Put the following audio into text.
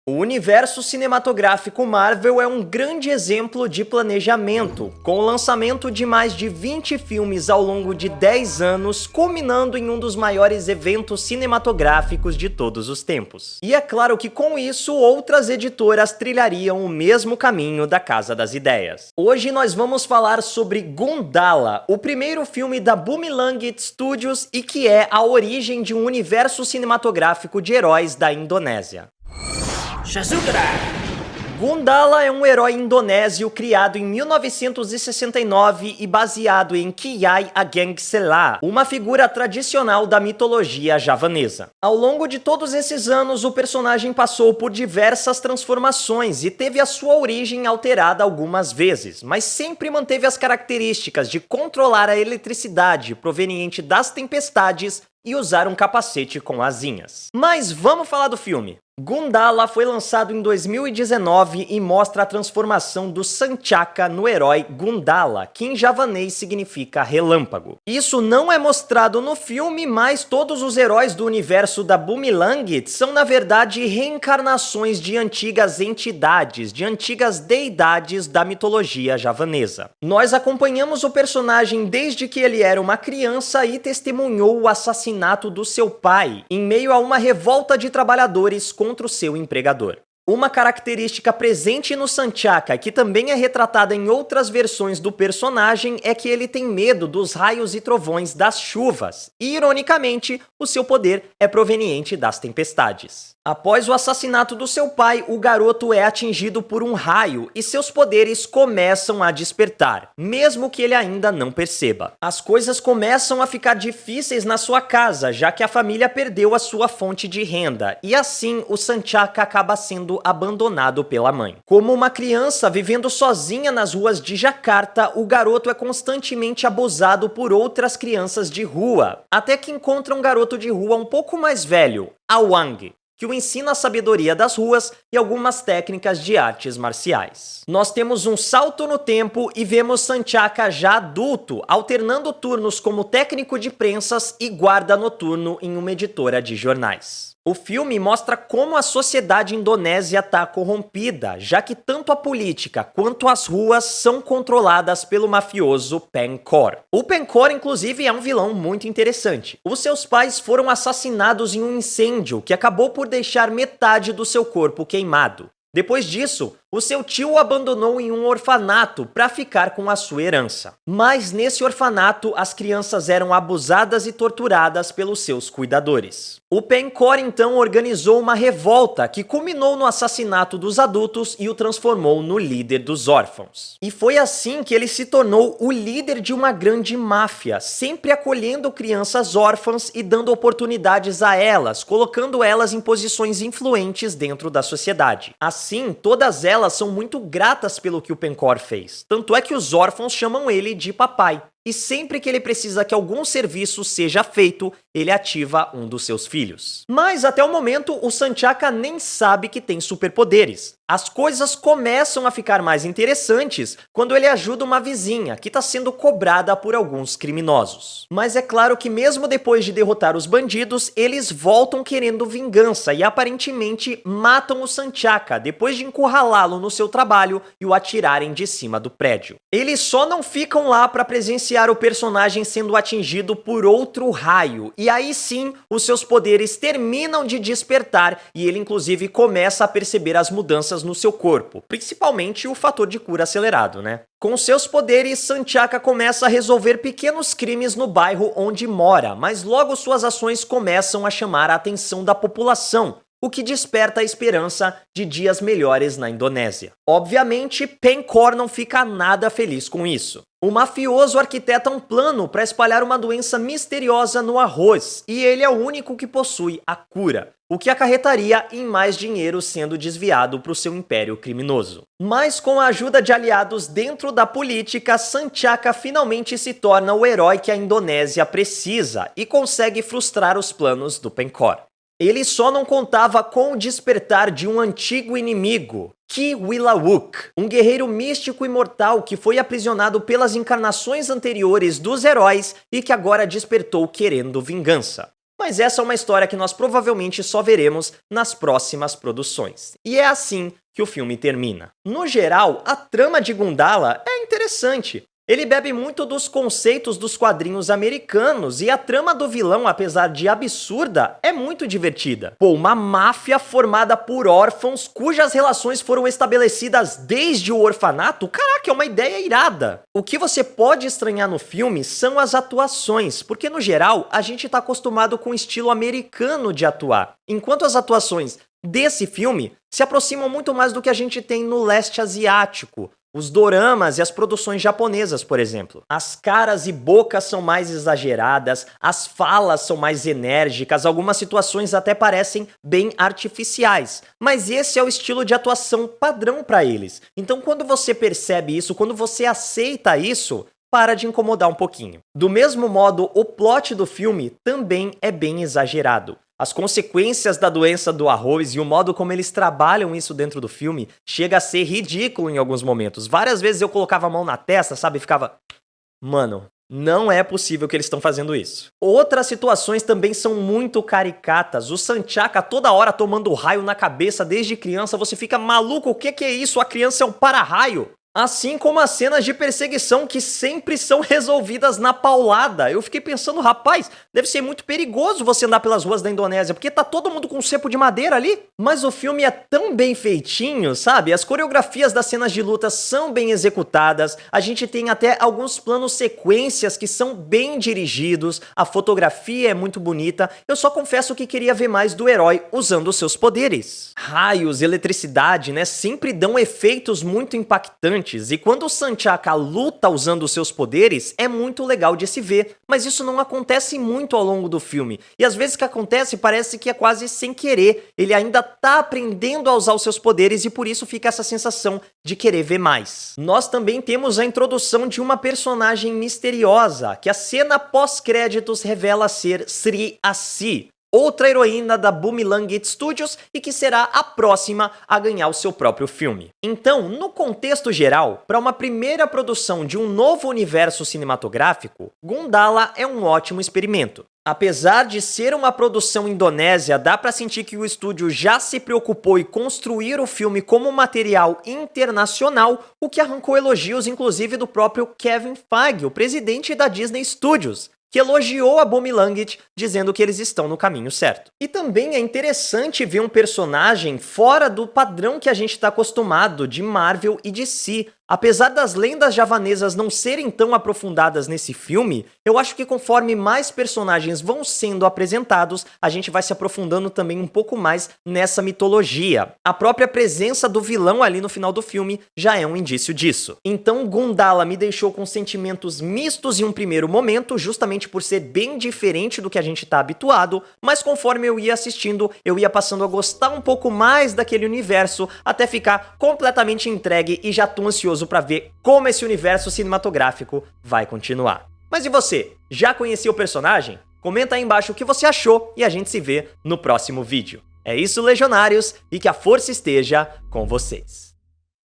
O universo cinematográfico Marvel é um grande exemplo de planejamento, com o lançamento de mais de 20 filmes ao longo de 10 anos, culminando em um dos maiores eventos cinematográficos de todos os tempos. E é claro que com isso, outras editoras trilhariam o mesmo caminho da Casa das Ideias. Hoje nós vamos falar sobre Gundala, o primeiro filme da Bumilangit Studios e que é a origem de um universo cinematográfico de heróis da Indonésia. Gundala é um herói indonésio criado em 1969 e baseado em Kiai Ageng Sela, uma figura tradicional da mitologia javanesa. Ao longo de todos esses anos, o personagem passou por diversas transformações e teve a sua origem alterada algumas vezes, mas sempre manteve as características de controlar a eletricidade proveniente das tempestades e usar um capacete com asinhas. Mas vamos falar do filme. Gundala foi lançado em 2019 e mostra a transformação do Sanchaka no herói Gundala, que em javanês significa relâmpago. Isso não é mostrado no filme, mas todos os heróis do universo da Bumilangit são na verdade reencarnações de antigas entidades, de antigas deidades da mitologia javanesa. Nós acompanhamos o personagem desde que ele era uma criança e testemunhou o assassinato do seu pai, em meio a uma revolta de trabalhadores contra o seu empregador. Uma característica presente no Sanchaka, que também é retratada em outras versões do personagem, é que ele tem medo dos raios e trovões das chuvas. E, ironicamente, o seu poder é proveniente das tempestades. Após o assassinato do seu pai, o garoto é atingido por um raio e seus poderes começam a despertar, mesmo que ele ainda não perceba. As coisas começam a ficar difíceis na sua casa, já que a família perdeu a sua fonte de renda, e assim o Sanchaka acaba sendo abandonado pela mãe. Como uma criança vivendo sozinha nas ruas de Jakarta, o garoto é constantemente abusado por outras crianças de rua, até que encontra um garoto de rua um pouco mais velho, Awang, que o ensina a sabedoria das ruas e algumas técnicas de artes marciais. Nós temos um salto no tempo e vemos Sanchaka já adulto, alternando turnos como técnico de prensas e guarda noturno em uma editora de jornais. O filme mostra como a sociedade indonésia está corrompida, já que tanto a política quanto as ruas são controladas pelo mafioso Pankor. O Pankor, inclusive, é um vilão muito interessante. Os seus pais foram assassinados em um incêndio que acabou por deixar metade do seu corpo queimado. Depois disso, o seu tio o abandonou em um orfanato para ficar com a sua herança. Mas nesse orfanato, as crianças eram abusadas e torturadas pelos seus cuidadores. O Pankor então organizou uma revolta que culminou no assassinato dos adultos e o transformou no líder dos órfãos. E foi assim que ele se tornou o líder de uma grande máfia, sempre acolhendo crianças órfãs e dando oportunidades a elas, colocando elas em posições influentes dentro da sociedade. Assim, todas elas são muito gratas pelo que o Pankor fez. Tanto é que os órfãos chamam ele de papai. E sempre que ele precisa que algum serviço seja feito, ele ativa um dos seus filhos. Mas até o momento, o Sanchaka nem sabe que tem superpoderes. As coisas começam a ficar mais interessantes quando ele ajuda uma vizinha que está sendo cobrada por alguns criminosos. Mas é claro que mesmo depois de derrotar os bandidos, eles voltam querendo vingança e aparentemente matam o Sanchaka depois de encurralá-lo no seu trabalho e o atirarem de cima do prédio. Eles só não ficam lá para presenciar o personagem sendo atingido por outro raio, e aí sim os seus poderes terminam de despertar e ele inclusive começa a perceber as mudanças no seu corpo, principalmente o fator de cura acelerado, né? Com seus poderes, Sanchaka começa a resolver pequenos crimes no bairro onde mora, mas logo suas ações começam a chamar a atenção da população, o que desperta a esperança de dias melhores na Indonésia. Obviamente, Pankor não fica nada feliz com isso. O mafioso arquiteta um plano para espalhar uma doença misteriosa no arroz, e ele é o único que possui a cura, o que acarretaria em mais dinheiro sendo desviado para o seu império criminoso. Mas com a ajuda de aliados dentro da política, Sanchaka finalmente se torna o herói que a Indonésia precisa e consegue frustrar os planos do Pankor. Ele só não contava com o despertar de um antigo inimigo, Ki Willawuk, um guerreiro místico imortal que foi aprisionado pelas encarnações anteriores dos heróis e que agora despertou querendo vingança. Mas essa é uma história que nós provavelmente só veremos nas próximas produções. E é assim que o filme termina. No geral, a trama de Gundala é interessante. Ele bebe muito dos conceitos dos quadrinhos americanos e a trama do vilão, apesar de absurda, é muito divertida. Pô, uma máfia formada por órfãos cujas relações foram estabelecidas desde o orfanato? Caraca, é uma ideia irada! O que você pode estranhar no filme são as atuações, porque no geral a gente tá acostumado com o estilo americano de atuar, enquanto as atuações desse filme se aproximam muito mais do que a gente tem no leste asiático. Os doramas e as produções japonesas, por exemplo. As caras e bocas são mais exageradas, as falas são mais enérgicas, algumas situações até parecem bem artificiais. Mas esse é o estilo de atuação padrão para eles. Então quando você percebe isso, quando você aceita isso, para de incomodar um pouquinho. Do mesmo modo, o plot do filme também é bem exagerado. As consequências da doença do arroz e o modo como eles trabalham isso dentro do filme chega a ser ridículo em alguns momentos. Várias vezes eu colocava a mão na testa, sabe? E ficava... Mano, não é possível que eles estão fazendo isso. Outras situações também são muito caricatas. O Sanchaka toda hora tomando raio na cabeça desde criança. Você fica maluco, o que é isso? A criança é um para-raio. Assim como as cenas de perseguição que sempre são resolvidas na paulada. Eu fiquei pensando, rapaz, deve ser muito perigoso você andar pelas ruas da Indonésia, porque tá todo mundo com um cepo de madeira ali. Mas o filme é tão bem feitinho, sabe? As coreografias das cenas de luta são bem executadas, a gente tem até alguns planos sequências que são bem dirigidos, a fotografia é muito bonita. Eu só confesso que queria ver mais do herói usando os seus poderes. Raios, eletricidade, né? Sempre dão efeitos muito impactantes. E quando o Sanchaka luta usando os seus poderes, é muito legal de se ver, mas isso não acontece muito ao longo do filme. E às vezes que acontece, parece que é quase sem querer. Ele ainda tá aprendendo a usar os seus poderes e por isso fica essa sensação de querer ver mais. Nós também temos a introdução de uma personagem misteriosa, que a cena pós-créditos revela ser Sri Asi, outra heroína da Boomerang Studios e que será a próxima a ganhar o seu próprio filme. Então, no contexto geral, para uma primeira produção de um novo universo cinematográfico, Gundala é um ótimo experimento. Apesar de ser uma produção indonésia, dá pra sentir que o estúdio já se preocupou em construir o filme como material internacional, o que arrancou elogios inclusive do próprio Kevin Feige, o presidente da Disney Studios, que elogiou a Boomerang, dizendo que eles estão no caminho certo. E também é interessante ver um personagem fora do padrão que a gente está acostumado de Marvel e DC. Apesar das lendas javanesas não serem tão aprofundadas nesse filme, eu acho que conforme mais personagens vão sendo apresentados, a gente vai se aprofundando também um pouco mais nessa mitologia. A própria presença do vilão ali no final do filme já é um indício disso. Então Gundala me deixou com sentimentos mistos em um primeiro momento, justamente por ser bem diferente do que a gente está habituado, mas conforme eu ia assistindo, eu ia passando a gostar um pouco mais daquele universo, até ficar completamente entregue e já tô ansioso para ver como esse universo cinematográfico vai continuar. Mas e você? Já conhecia o personagem? Comenta aí embaixo o que você achou e a gente se vê no próximo vídeo. É isso, Legionários, e que a força esteja com vocês.